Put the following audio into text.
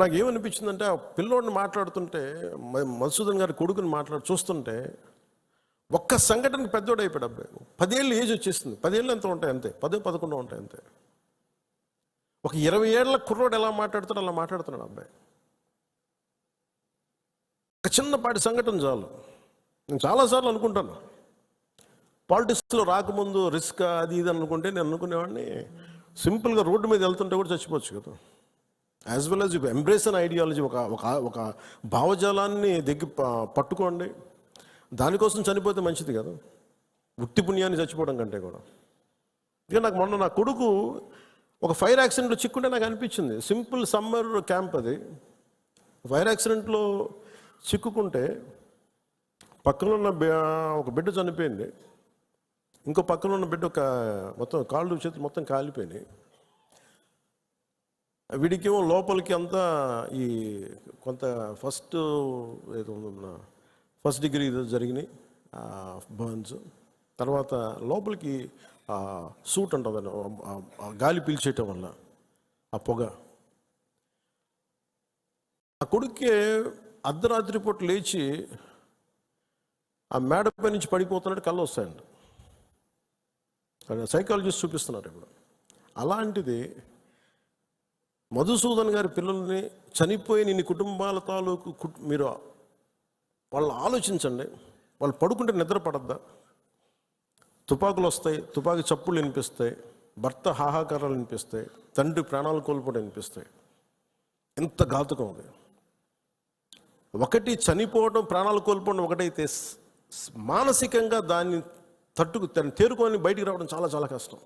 నాకేమనిపించిందంటే ఆ పిల్లోడిని మాట్లాడుతుంటే మధుసూదన్ గారి కొడుకుని చూస్తుంటే ఒక్క సంఘటనకి పెద్దోడు అయిపోయాడు అబ్బాయి. 10 ఏళ్ళు ఏజ్ వచ్చేసింది. 10 ఏళ్ళు ఎంత ఉంటాయి అంతే, 10, 11 ఉంటాయి అంతే. ఒక 20 ఏళ్ల కుర్రోడు ఎలా మాట్లాడుతాడో అలా మాట్లాడుతున్నాడు అబ్బాయి. ఒక చిన్నపాటి సంఘటన చాలు. నేను చాలాసార్లు అనుకుంటాను, పాలిటిక్స్లో రాకముందు రిస్క్ అది ఇది అనుకుంటే నేను అనుకునేవాడిని సింపుల్గా రోడ్డు మీద వెళ్తుంటే కూడా చచ్చిపోవచ్చు కదా. As well as embrace an ideology, ఒక భావజాలాన్ని పట్టుకోండి, దానికోసం చనిపోతే మంచిది కదా, ఉత్తి పుణ్యాన్ని చచ్చిపోవడం కంటే కూడా. ఇక నాకు మొన్న నా కొడుకు ఒక ఫైర్ యాక్సిడెంట్లో చిక్కుంటే నాకు అనిపించింది, సింపుల్ సమ్మర్ క్యాంప్ అది. ఫైర్ యాక్సిడెంట్లో చిక్కుకుంటే పక్కన ఉన్న ఒక బిడ్డ చనిపోయింది, ఇంకో పక్కన ఉన్న బిడ్డ మొత్తం కాళ్ళు చేతులు మొత్తం కాలిపోయినాయి. వీడికేమో లోపలికి అంతా ఈ కొంత ఫస్ట్ డిగ్రీ జరిగినాయి బర్న్స్. తర్వాత లోపలికి సూట్ ఉంటుంది, గాలి పీల్చేయటం వల్ల ఆ పొగ. ఆ కొడుక్కి అర్ధరాత్రి పూట లేచి ఆ మేడపై నుంచి పడిపోతున్నట్టు కళ్ళు వస్తాయండి. సైకాలజిస్ట్ చూపిస్తున్నారు ఇప్పుడు. అలాంటిది మధుసూదన్ గారి పిల్లల్ని చనిపోయిన ఇన్ని కుటుంబాల తాలూకు మీరు వాళ్ళు ఆలోచించండి. వాళ్ళు పడుకుంటే నిద్ర పడద్దా? తుపాకులు వస్తాయి, తుపాకీ చప్పుళ్ళు వినిపిస్తాయి, భర్త హాహాకారాలు వినిపిస్తాయి, తండ్రి ప్రాణాలు కోల్పోవడం వినిపిస్తాయి. ఎంత ఘాతుకం అది! ఒకటి చనిపోవడం, ప్రాణాలు కోల్పోవడం ఒకటైతే, మానసికంగా దాన్ని తేరుకొని బయటికి రావడం చాలా చాలా కష్టం.